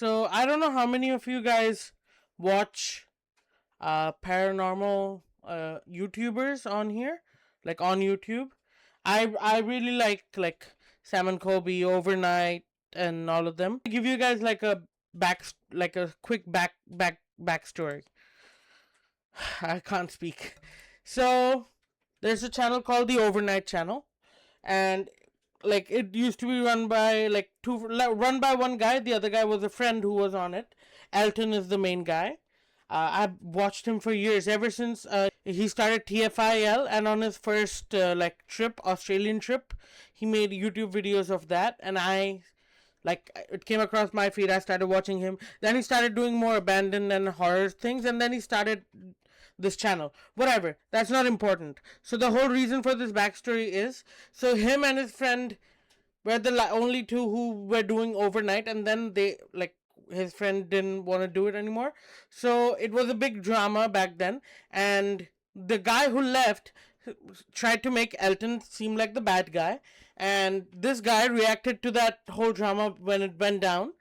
So I don't know how many of you guys watch paranormal YouTubers on here, like on YouTube. I really like Sam and Kobe, Overnight, and all of them. I'll give you guys like a quick backstory. I can't speak. So there's a channel called the Overnight Channel, and like it used to be run by run by one guy. The other guy was a friend who was on it. Elton is the main guy. I've watched him for years, ever since he started TFIL, and on his first Australian trip, he made YouTube videos of that, and it came across my feed. I started watching him. Then he started doing more abandoned and horror things, and then he started this channel. Whatever, that's not important. So the whole reason for this backstory is, so him and his friend were the only two who were doing Overnight, and then his friend didn't want to do it anymore. So it was a big drama back then, and the guy who left tried to make Elton seem like the bad guy, and this guy reacted to that whole drama when it went down,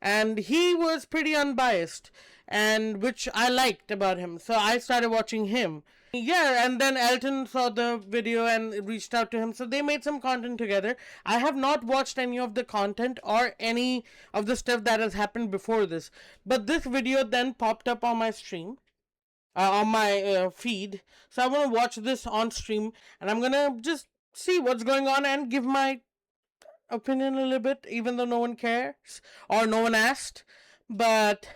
and he was pretty unbiased, and which I liked about him. So I started watching him. Yeah, and then Elton saw the video and reached out to him, so they made some content together. I have not watched any of the content or any of the stuff that has happened before this, but this video then popped up on my stream, on my feed. So I want to watch this on stream, and I'm gonna just see what's going on and give my opinion a little bit, even though no one cares or no one asked. But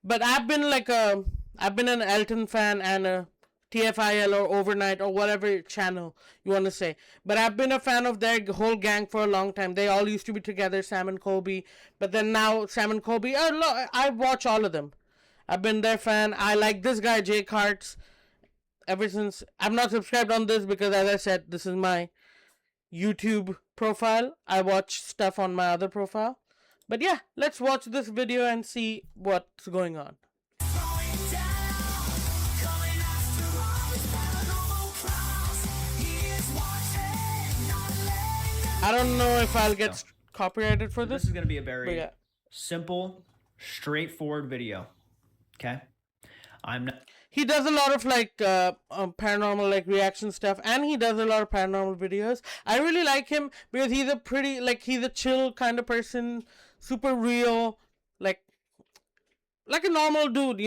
I've been an Elton fan and a TFIL or Overnight or whatever channel you want to say. But I've been a fan of their whole gang for a long time. They all used to be together, Sam and Kobe. But then now Sam and Kobe, I watch all of them. I've been their fan. I like this guy, JCarts. Ever since, I'm not subscribed on this because, as I said, this is my YouTube profile. I watch stuff on my other profile. But yeah, let's watch this video and see what's going on. I don't know if I'll get copyrighted for this. This is going to be a very simple, straightforward video. Okay? He does a lot of paranormal reaction stuff, and he does a lot of paranormal videos. I really like him because he's he's a chill kind of person, super real, like a normal dude,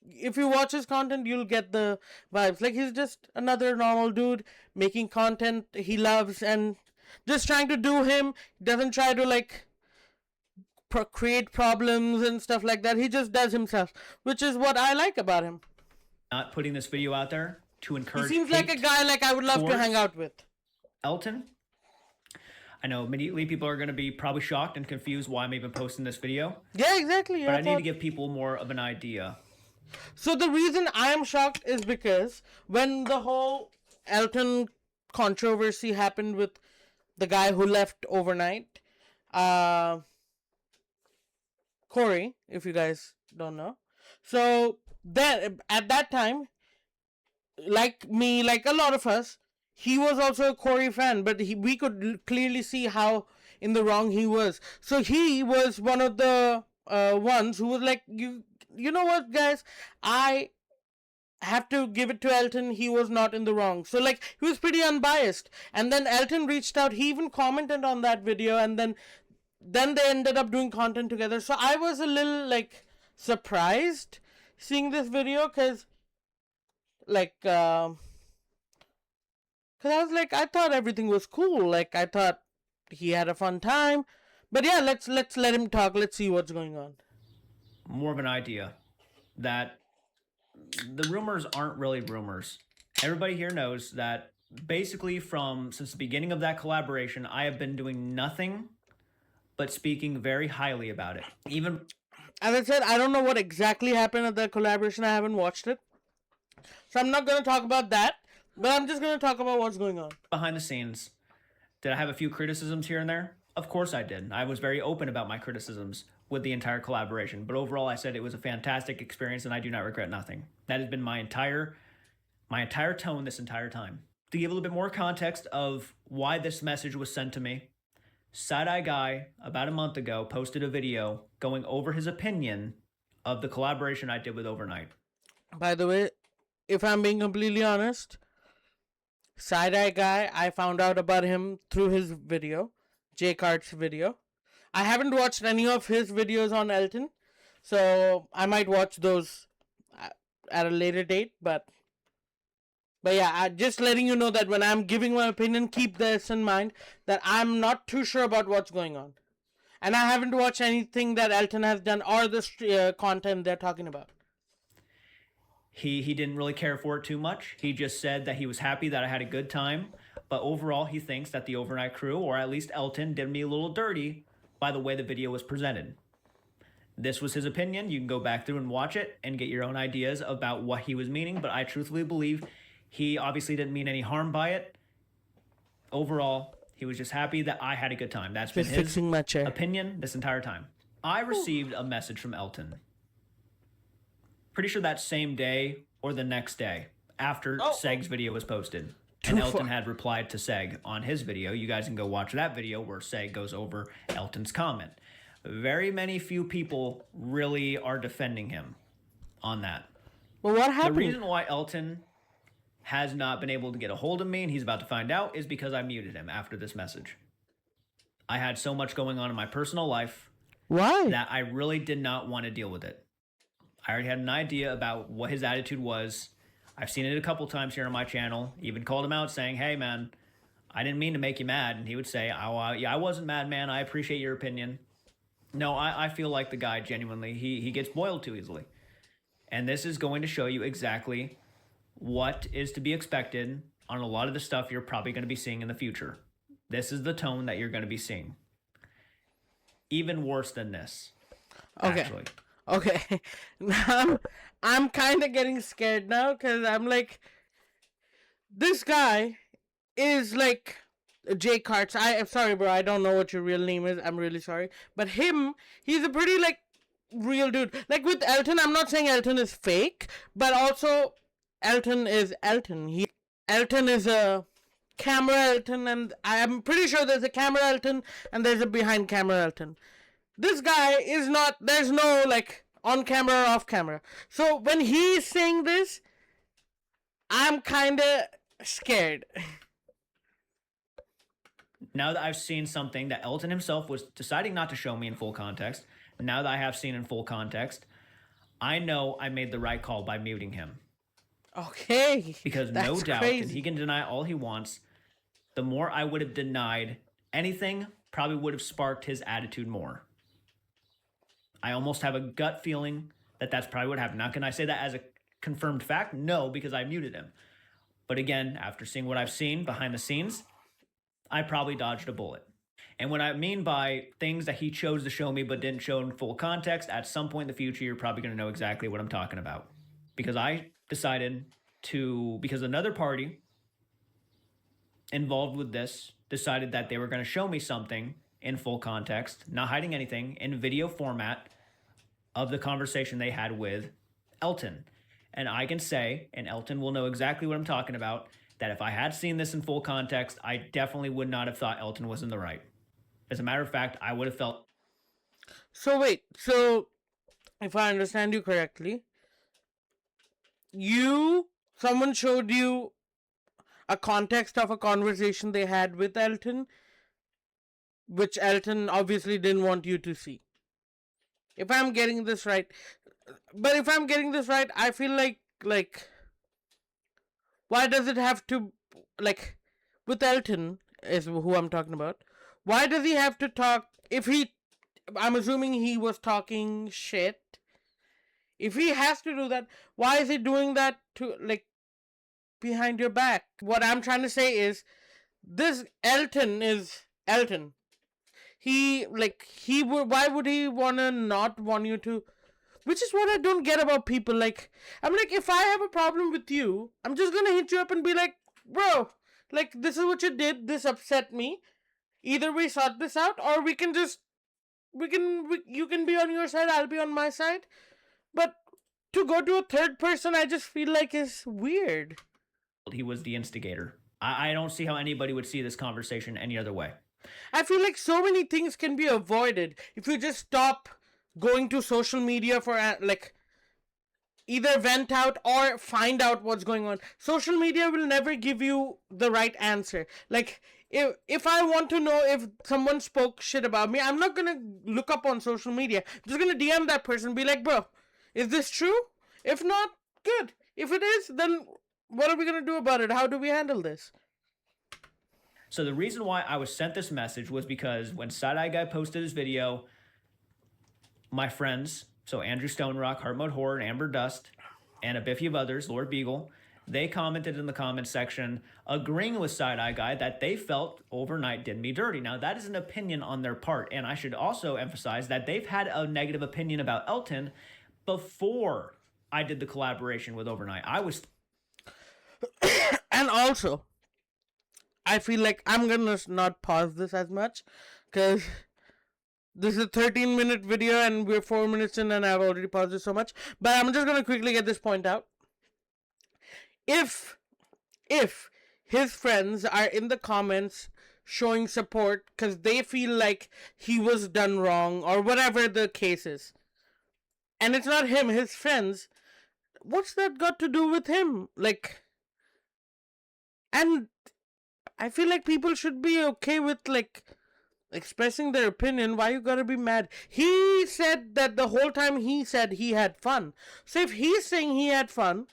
if you watch his content, you'll get the vibes. Like, he's just another normal dude making content he loves and just trying to do him. Doesn't try to create problems and stuff like that. He just does himself, which is what I like about him. Not putting this video out there to encourage. He seems like a guy I would love to hang out with. Elton. I know immediately people are going to be probably shocked and confused why I'm even posting this video. Yeah, exactly. But I need to give people more of an idea. So the reason I am shocked is because when the whole Elton controversy happened with the guy who left Overnight, Corey, if you guys don't know. So then at that time, like me, like a lot of us, he was also a Corey fan, but we could clearly see how in the wrong he was. So he was one of the ones who was like, you know what, guys, I have to give it to Elton. He was not in the wrong. So he was pretty unbiased. And then Elton reached out. He even commented on that video, and then they ended up doing content together. So I was a little surprised seeing this video, because I thought everything was cool. I thought he had a fun time. But yeah, let's let him talk. Let's see what's going on. More of an idea that the rumors aren't really rumors. Everybody here knows that basically since the beginning of that collaboration, I have been doing nothing but speaking very highly about it. Even as I said, I don't know what exactly happened at the collaboration. I haven't watched it, so I'm not going to talk about that. But I'm just going to talk about what's going on behind the scenes. Did I have a few criticisms here and there? Of course I did. I was very open about my criticisms with the entire collaboration. But overall, I said it was a fantastic experience, and I do not regret nothing. That has been my entire tone this entire time. To give a little bit more context of why this message was sent to me, Side-Eye Guy, about a month ago, posted a video going over his opinion of the collaboration I did with Overnight. By the way, if I'm being completely honest, Side Eye Guy, I found out about him through his video, JCarts video. I haven't watched any of his videos on Elton, so I might watch those at a later date. But yeah, just letting you know that when I'm giving my opinion, keep this in mind that I'm not too sure about what's going on, and I haven't watched anything that Elton has done or the content they're talking about. He didn't really care for it too much. He just said that he was happy that I had a good time, but overall he thinks that the Overnight crew, or at least Elton, did me a little dirty by the way the video was presented. This was his opinion. You can go back through and watch it and get your own ideas about what he was meaning, but I truthfully believe he obviously didn't mean any harm by it. Overall, he was just happy that I had a good time. That's been Just his fixing my chair. opinion this entire time. I received a message from Elton. Pretty sure that same day or the next day after Seg's video was posted. And Elton had replied to Seg on his video. You guys can go watch that video where Seg goes over Elton's comment. Very few people really are defending him on that. Well, what happened? The reason why Elton has not been able to get a hold of me, and he's about to find out, is because I muted him after this message. I had so much going on in my personal life that I really did not want to deal with it. I already had an idea about what his attitude was. I've seen it a couple times here on my channel. Even called him out saying, hey man, I didn't mean to make you mad. And he would say, oh, yeah, I wasn't mad, man. I appreciate your opinion. No, I feel like the guy genuinely, he gets boiled too easily. And this is going to show you exactly what is to be expected on a lot of the stuff you're probably going to be seeing in the future. This is the tone that you're going to be seeing. Even worse than this. Okay. Actually. Okay. Now I'm kind of getting scared now because I'm like, this guy is like JCarts. I'm sorry, bro. I don't know what your real name is. I'm really sorry. But he's a pretty like real dude. Like with Elton, I'm not saying Elton is fake, but also Elton is Elton. Elton is a camera Elton, and I'm pretty sure there's a camera Elton and there's a behind camera Elton. This guy is not, there's no like on camera or off camera. So when he's saying this, I'm kind of scared. Now that I've seen something that Elton himself was deciding not to show me in full context, now that I have seen in full context, I know I made the right call by muting him. Okay. Because no doubt, and he can deny all he wants, the more I would have denied anything, probably would have sparked his attitude more. I almost have a gut feeling that that's probably what happened. Now, can I say that as a confirmed fact? No, because I muted him. But again, after seeing what I've seen behind the scenes, I probably dodged a bullet. And what I mean by things that he chose to show me but didn't show in full context, at some point in the future, you're probably going to know exactly what I'm talking about. Because I decided because another party involved with this decided that they were going to show me something in full context, not hiding anything, in video format of the conversation they had with Elton. And I can say, and Elton will know exactly what I'm talking about, that if I had seen this in full context, I definitely would not have thought Elton was in the right. As a matter of fact, I would have felt... So wait, so if I understand you correctly, someone showed you a context of a conversation they had with Elton, which Elton obviously didn't want you to see. If I'm getting this right. But if I'm getting this right, I feel like why does it have to, like, with Elton is who I'm talking about. Why does he have to talk, I'm assuming he was talking shit. If he has to do that, why is he doing that to, like, behind your back? What I'm trying to say is, this Elton is Elton. Why would he not want you to, which is what I don't get about people. Like, I'm like, if I have a problem with you, I'm just gonna hit you up and be like, bro, like, this is what you did, this upset me. Either we sort this out, or you can be on your side, I'll be on my side. But to go to a third person, I just feel like is weird. He was the instigator. I don't see how anybody would see this conversation any other way. I feel like so many things can be avoided if you just stop going to social media for like either vent out or find out what's going on. Social media will never give you the right answer. Like if I want to know if someone spoke shit about me, I'm not gonna look up on social media. I'm just gonna DM that person, be like, bro, is this true? If not, good. If it is, then what are we gonna do about it? How do we handle this? So the reason why I was sent this message was because when Side Eye Guy posted his video, my friends, so Andrew Stonerock, Heart Mode Horror, and Amber Dust, and a biffy of others, Lord Beagle, they commented in the comment section agreeing with Side Eye Guy that they felt Overnight did me dirty. Now, that is an opinion on their part, and I should also emphasize that they've had a negative opinion about Elton before I did the collaboration with Overnight. I was... And also, I feel like I'm gonna not pause this as much because this is a 13-minute video and we're 4 minutes in and I've already paused it so much. But I'm just gonna quickly get this point out. If his friends are in the comments showing support because they feel like he was done wrong or whatever the case is, and it's not him, his friends, what's that got to do with him? Like, and I feel like people should be okay with like expressing their opinion. Why you gotta be mad? He said that the whole time he said he had fun. So if he's saying he had fun,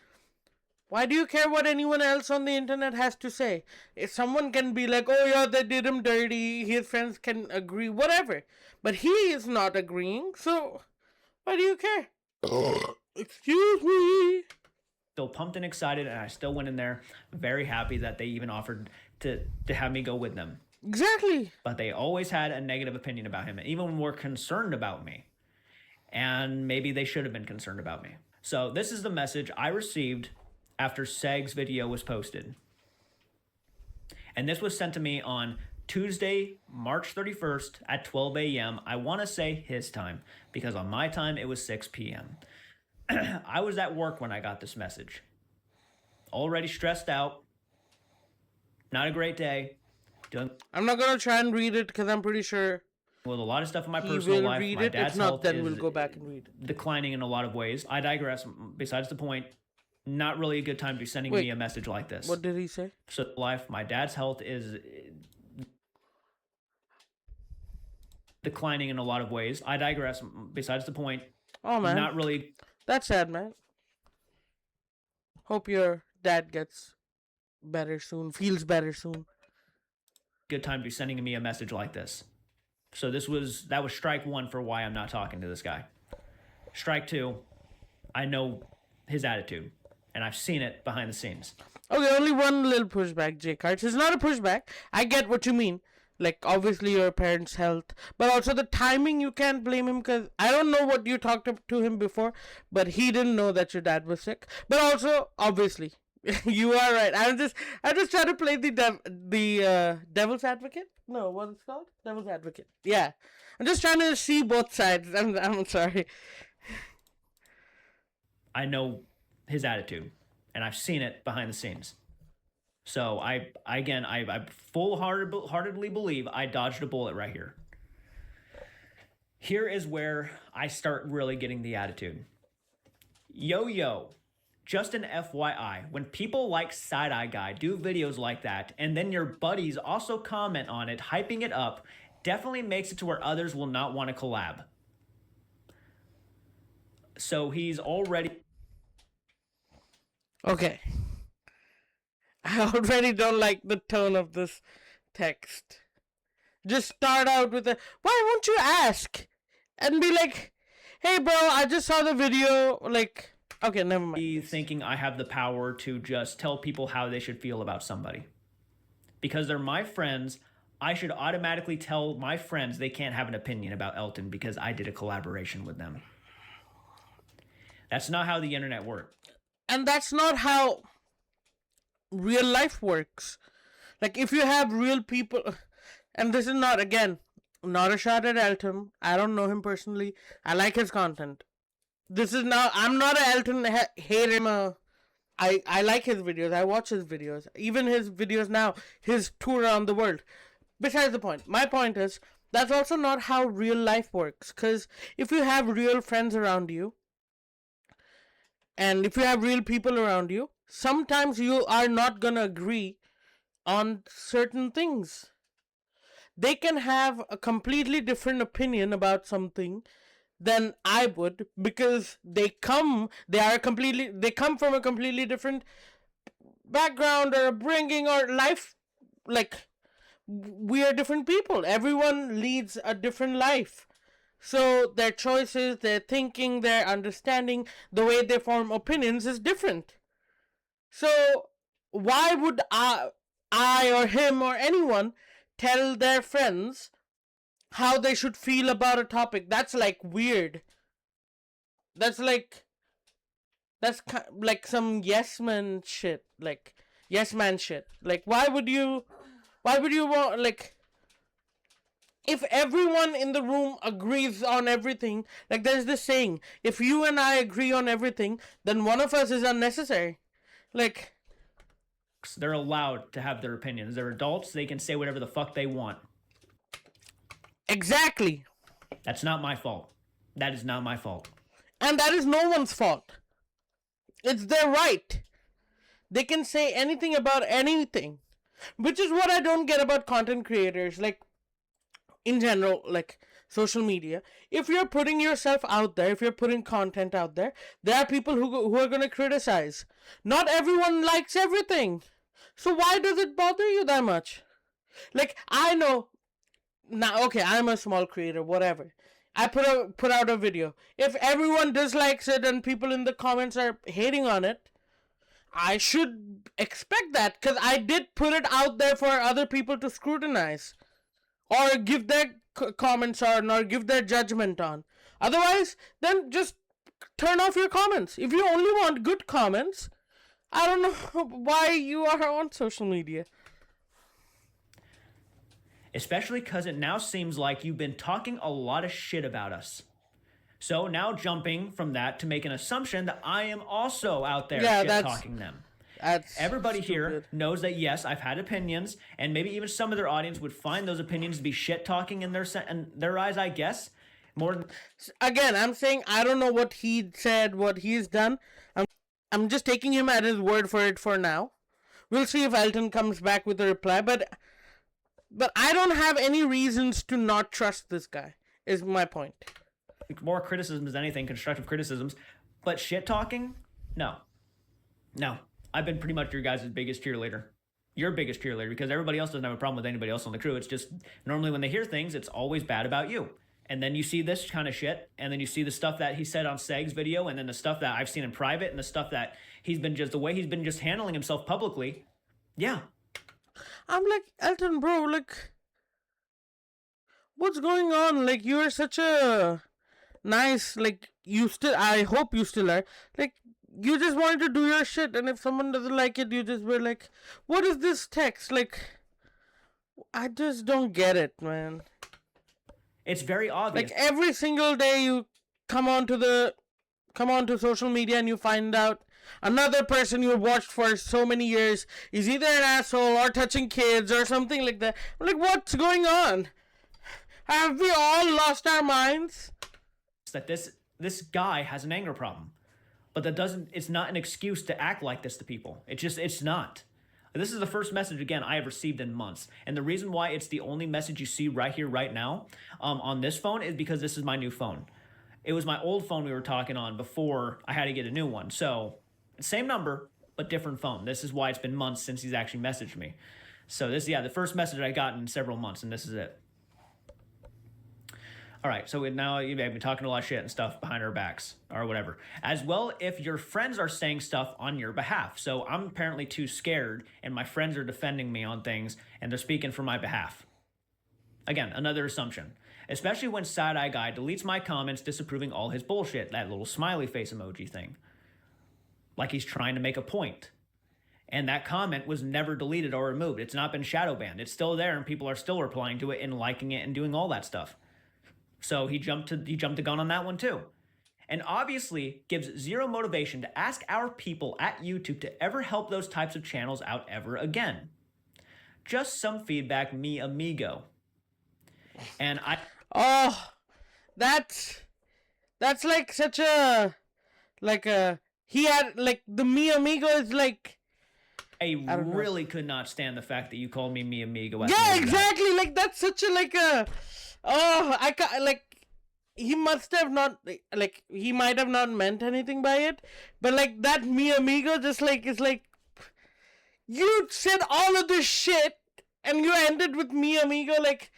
why do you care what anyone else on the internet has to say? If someone can be like, oh yeah, they did him dirty, his friends can agree, whatever. But he is not agreeing, so why do you care? Excuse me. Still pumped and excited, and I still went in there very happy that they even offered to have me go with them. Exactly. But they always had a negative opinion about him, even were concerned about me. And maybe they should have been concerned about me. So this is the message I received after Seg's video was posted. And this was sent to me on Tuesday, March 31st at 12 a.m. I want to say his time, because on my time it was 6 p.m. I was at work when I got this message. Already stressed out. Not a great day. I'm not gonna try and read it because I'm pretty sure with a lot of stuff in my personal life. Read my it. dad's If not, health then is we'll go back and read. Declining in a lot of ways. I digress. Besides the point, not really a good time to be sending me a message like this. What did he say? So life, my dad's health is declining in a lot of ways. I digress. Besides the point. Oh man, not really. That's sad, man. Hope your dad gets better soon, feels better soon. Good time to be sending me a message like this. So that was strike one for why I'm not talking to this guy. Strike two, I know his attitude, and I've seen it behind the scenes. Okay, only one little pushback, JCarts. It's not a pushback. I get what you mean. Like, obviously your parents' health, but also the timing, you can't blame him because I don't know what you talked to him before, but he didn't know that your dad was sick. But also, obviously, you are right. I'm just trying to play the devil's advocate. No, what it's called? Devil's advocate. Yeah, I'm just trying to see both sides. I'm sorry. I know his attitude, and I've seen it behind the scenes. So I full-heartedly believe I dodged a bullet right here. Here is where I start really getting the attitude. Yo, just an FYI, when people like Side Eye Guy do videos like that, and then your buddies also comment on it, hyping it up, definitely makes it to where others will not want to collab. So he's already... Okay. I already don't like the tone of this text. Just start out with a, why won't you ask? And be like, hey bro, I just saw the video, like, okay, never mind. Thinking I have the power to just tell people how they should feel about somebody. Because they're my friends, I should automatically tell my friends they can't have an opinion about Elton because I did a collaboration with them. That's not how the internet works. And that's not how real life works. Like, if you have real people, and this is not, again, not a shot at Elton. I don't know him personally. I like his content. This is now, I'm not an Elton hater. I like his videos. I watch his videos. Even his videos now, his tour around the world. besides the point. My point is that's also not how real life works. Because if you have real friends around you, and if you have real people around you, sometimes you are not gonna agree on certain things. They can have a completely different opinion about something than I would, because they come from a completely different background or upbringing or life. Like, we are different people. Everyone leads a different life. So their choices, their thinking, their understanding, the way they form opinions is different. So why would I or him or anyone tell their friends how they should feel about a topic? That's like weird. That's that's like some yes man shit. Like yes man shit. Like why would you? Why would you want like? If everyone in the room agrees on everything, like there's this saying, if you and I agree on everything, then one of us is unnecessary. Like, They're allowed to have their opinions. They're adults. They can say whatever the fuck they want. exactly. That's not my fault. That is not my fault. And that is no one's fault. It's their right. They can say anything about anything. Which is what I don't get about content creators. Like, in general, like social media. If you're putting yourself out there, if you're putting content out there, there are people who are going to criticize. Not everyone likes everything. So why does it bother you that much? Like, I know now, okay, I'm a small creator, whatever. I put out a video. If everyone dislikes it and people in the comments are hating on it, I should expect that, because I did put it out there for other people to scrutinize or give their comments on or give their judgment on. Otherwise, then just turn off your comments. If you only want good comments, I don't know why you are on social media. Especially because it now seems like you've been talking a lot of shit about us. So now jumping from that to make an assumption that I am also out there shit talking them. Everybody stupid. Here knows that yes, I've had opinions, and maybe even some of their audience would find those opinions to be shit talking in their eyes, I guess. Again, I'm saying I don't know what he said, what he's done. I'm just taking him at his word for it for now. We'll see if Elton comes back with a reply, but I don't have any reasons to not trust this guy. Is my point. More criticisms than anything, constructive criticisms, but shit talking, no. I've been pretty much your guys' biggest cheerleader. Your biggest cheerleader, because everybody else doesn't have a problem with anybody else on the crew. It's just normally when they hear things, it's always bad about you. And then you see this kind of shit, and then you see the stuff that he said on Seg's video, and then the stuff that I've seen in private, and the stuff that the way he's been just handling himself publicly. Yeah. I'm like, Elton, bro, like, what's going on? Like, you're such a nice, like, I hope you still are. Like, you just wanted to do your shit, and if someone doesn't like it, you just were like, what is this text? Like, I just don't get it, man. It's very obvious. Like, every single day you come onto social media and you find out another person you watched for so many years is either an asshole or touching kids or something like that. I'm like, what's going on? Have we all lost our minds? That this guy has an anger problem. But it's not an excuse to act like this to people. It's not. This is the first message, again, I have received in months. And the reason why it's the only message you see right here, right now, on this phone is because this is my new phone. It was my old phone we were talking on before I had to get a new one. So, same number, but different phone. This is why it's been months since he's actually messaged me. So the first message I got in several months, and this is it. All right, so now you've been talking a lot of shit and stuff behind our backs or whatever. As well, if your friends are saying stuff on your behalf. So I'm apparently too scared and my friends are defending me on things and they're speaking for my behalf. Again, another assumption. Especially when Side-Eye Guy deletes my comments disapproving all his bullshit, that little smiley face emoji thing. Like he's trying to make a point. And that comment was never deleted or removed. It's not been shadow banned. It's still there and people are still replying to it and liking it and doing all that stuff. So he jumped the gun on that one too. And obviously gives zero motivation to ask our people at YouTube to ever help those types of channels out ever again. just some feedback, mi amigo. And Oh, that's like such a he had like the mi amigo is like I don't know. really could not stand the fact that you called me mi amigo. Yeah, exactly. Like that's such a like a I ca like he must have not like he might have not meant anything by it, but like that mi amigo just like is like you said all of this shit and you ended with mi amigo. Like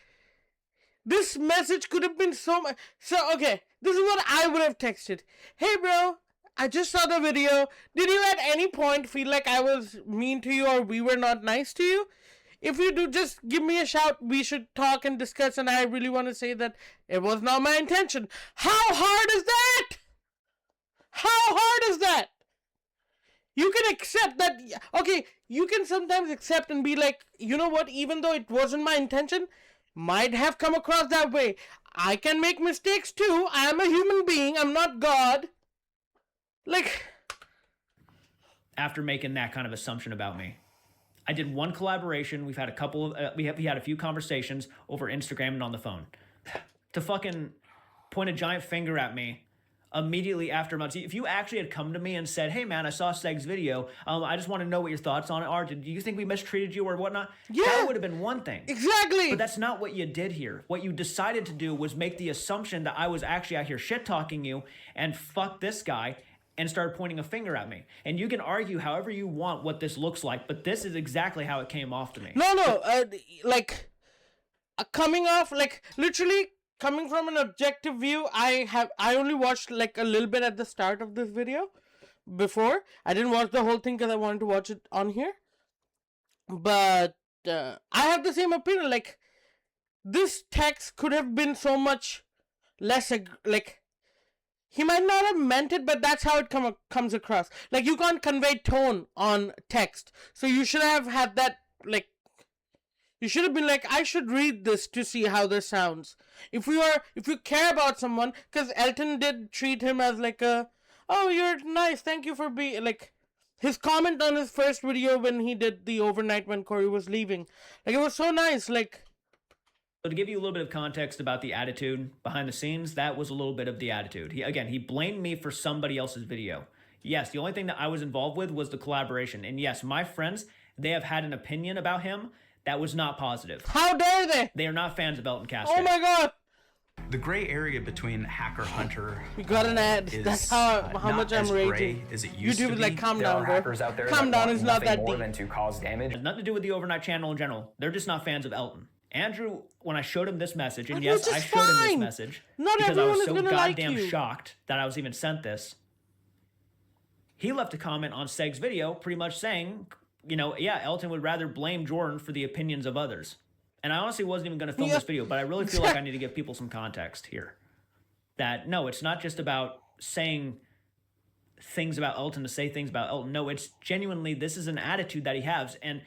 this message could have been so much. So okay, this is what I would have texted. Hey bro, I just saw the video. Did you at any point feel like I was mean to you or we were not nice to you? If you do, just give me a shout. We should talk and discuss, and I really want to say that it was not my intention. How hard is that? How hard is that? You can accept that. Okay, you can sometimes accept and be like, you know what, even though it wasn't my intention, might have come across that way. I can make mistakes too. I am a human being. I'm not God. Like, after making that kind of assumption about me, I did one collaboration. We've had a couple of we had a few conversations over Instagram and on the phone. To fucking point a giant finger at me immediately after months. If you actually had come to me and said, "Hey man, I saw Seg's video. I just want to know what your thoughts on it are. Do you think we mistreated you or whatnot?" Yeah, that would have been one thing. Exactly. But that's not what you did here. What you decided to do was make the assumption that I was actually out here shit talking you and fuck this guy, and started pointing a finger at me. And you can argue however you want what this looks like, but this is exactly how it came off to me. No, coming off, like, literally, coming from an objective view, I only watched, like, a little bit at the start of this video before. I didn't watch the whole thing because I wanted to watch it on here. But I have the same opinion. Like, this text could have been so much less, like, he might not have meant it, but that's how it comes across. Like, you can't convey tone on text. So you should have had that, like, you should have been like, I should read this to see how this sounds. If you care about someone, because Elton did treat him as like a, oh, you're nice, thank you for being, like, his comment on his first video when he did the overnight when Corey was leaving. Like, it was so nice, like. So to give you a little bit of context about the attitude behind the scenes, that was a little bit of the attitude. He blamed me for somebody else's video. Yes, the only thing that I was involved with was the collaboration. And yes, my friends, they have had an opinion about him that was not positive. How dare they? They are not fans of Elton Casket. Oh my god! The gray area between hacker hunter. We got an ad. That's how much I'm raging. YouTube is like, calm down, bro. Calm down. It's not that deep. To cause damage. It has nothing to do with the overnight channel in general. They're just not fans of Elton. Andrew, when I showed him this message, and yes, I showed him this message because I was so goddamn shocked that I was even sent this. He left a comment on Seg's video pretty much saying, you know, yeah, Elton would rather blame Jordan for the opinions of others. And I honestly wasn't even going to film this video, but I really feel like I need to give people some context here. That, no, it's not just about saying things about Elton to say things about Elton. No, it's genuinely, this is an attitude that he has. And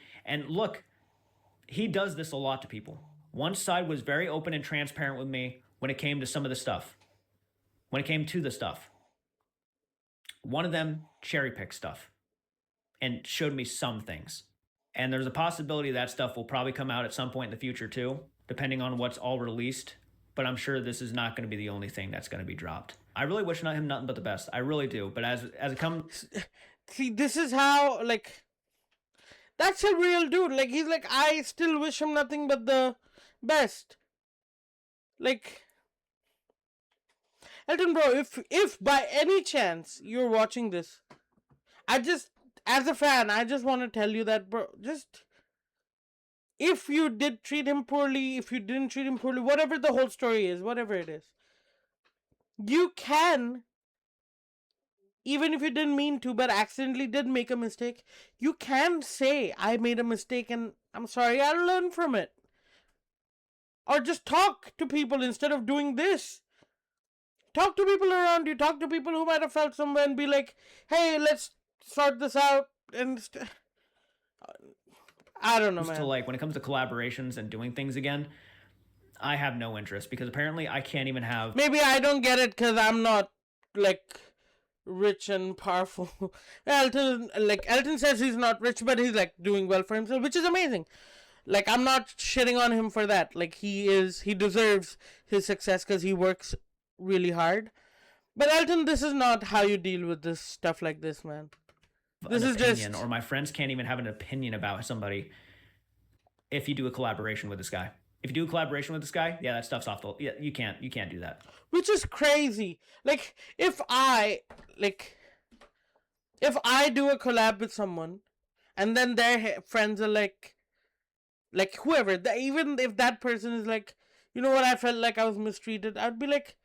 look, he does this a lot to people. One side was very open and transparent with me when it came to some of the stuff. When it came to the stuff. One of them cherry-picked stuff and showed me some things. And there's a possibility that stuff will probably come out at some point in the future too, depending on what's all released. But I'm sure this is not going to be the only thing that's going to be dropped. I really wish him nothing but the best. I really do. But as it comes... See, this is how, like... That's a real dude. Like, he's like, I still wish him nothing but the best. Like, Elton, bro, if by any chance you're watching this, as a fan, I just want to tell you that, bro, just, if you did treat him poorly, if you didn't treat him poorly, whatever the whole story is, whatever it is, you can, even if you didn't mean to, but accidentally did make a mistake, you can say, I made a mistake and I'm sorry, I'll learn from it. Or just talk to people instead of doing this. Talk to people around you. Talk to people who might have felt somewhere and be like, hey, let's sort this out. And I don't know, man. To like, when it comes to collaborations and doing things again, I have no interest because apparently I can't even have... Maybe I don't get it because I'm not, like, rich and powerful. Elton says he's not rich, but he's, like, doing well for himself, which is amazing. Like, I'm not shitting on him for that. Like, he deserves his success because he works really hard. But Elton, this is not how you deal with this stuff like this, man. This An is opinion, just, or my friends can't even have an opinion about somebody if you do a collaboration with this guy. If you do a collaboration with this guy, yeah, that stuff's off the. Yeah, you can't do that. which is crazy. Like, if I do a collab with someone, and then their friends are like whoever, even if that person is like, you know what, I felt like I was mistreated, I'd be like,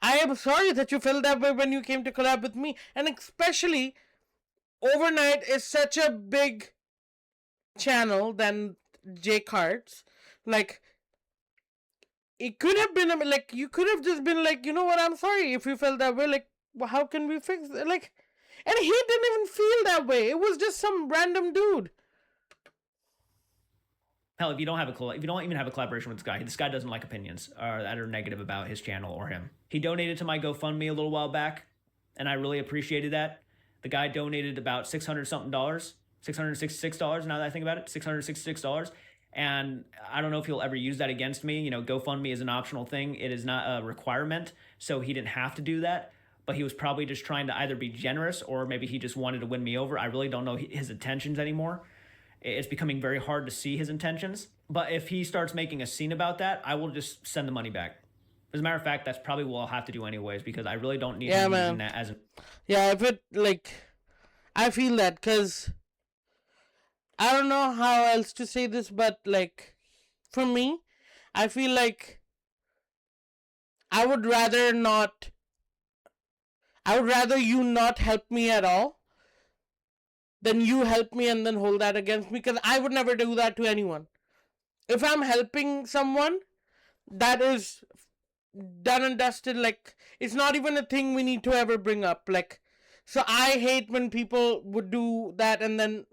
I am sorry that you felt that way when you came to collab with me. And especially, Overnight is such a big channel than JCarts. Like, it could have been like, you could have just been like, you know what, I'm sorry if you felt that way. Like, how can we fix it? Like, and he didn't even feel that way. It was just some random dude. Hell, if you don't even have a collaboration with this guy doesn't like opinions that are negative about his channel or him. He donated to my GoFundMe a little while back, and I really appreciated that. The guy donated about $600 something, $666. Now that I think about it, $666. And I don't know if he'll ever use that against me. You know, GoFundMe is an optional thing; it is not a requirement, so he didn't have to do that. But he was probably just trying to either be generous or maybe he just wanted to win me over. I really don't know his intentions anymore. It's becoming very hard to see his intentions. But if he starts making a scene about that, I will just send the money back. As a matter of fact, that's probably what I'll have to do anyways, because I really don't need him using that as Yeah, if it, like, I feel that, because I don't know how else to say this, but, like, for me, I feel like I would rather you not help me at all than you help me and then hold that against me, because I would never do that to anyone. If I'm helping someone, that is done and dusted. Like, it's not even a thing we need to ever bring up. Like, so I hate when people would do that and then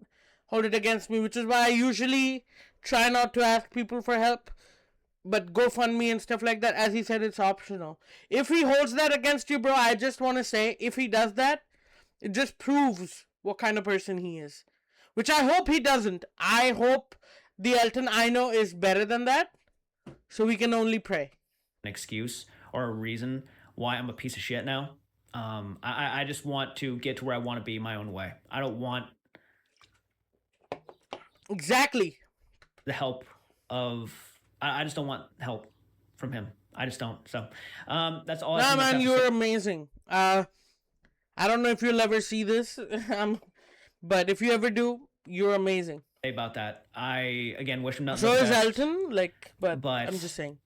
hold it against me, which is why I usually try not to ask people for help. But GoFundMe and stuff like that, as he said, it's optional. If he holds that against you, bro, I just want to say, if he does that, it just proves what kind of person he is. Which I hope he doesn't. I hope the Elton I know is better than that. So we can only pray. an excuse or a reason why I'm a piece of shit now. I just want to get to where I want to be my own way. I don't want Exactly. the help of. I just don't want help from him. I just don't. So that's all. Nah, man, you're amazing. I don't know if you'll ever see this, but if you ever do, you're amazing. About that. I again wish him nothing. So but is best. Elton, like, but I'm just saying.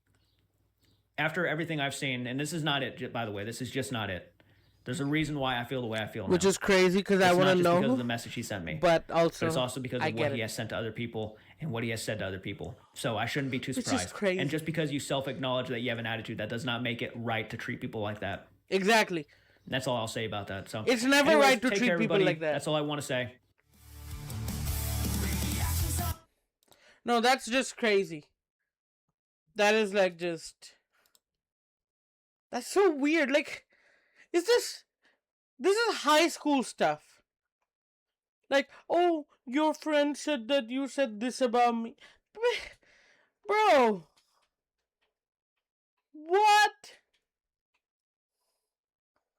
After everything I've seen, and this is not it, by the way, this is just not it. There's a reason why I feel the way I feel now. Which is crazy, because I want to know. Because of the message he sent me. But also, it's also because of what he has sent to other people and what he has said to other people. So I shouldn't be too surprised. Which is crazy. And just because you self-acknowledge that you have an attitude, that does not make it right to treat people like that. Exactly. That's all I'll say about that. So it's never right to treat people like that. That's all I want to say. No, that's just crazy. That is like just... That's so weird. Like, this is high school stuff. Like, oh, your friend said that you said this about me. Bro. What?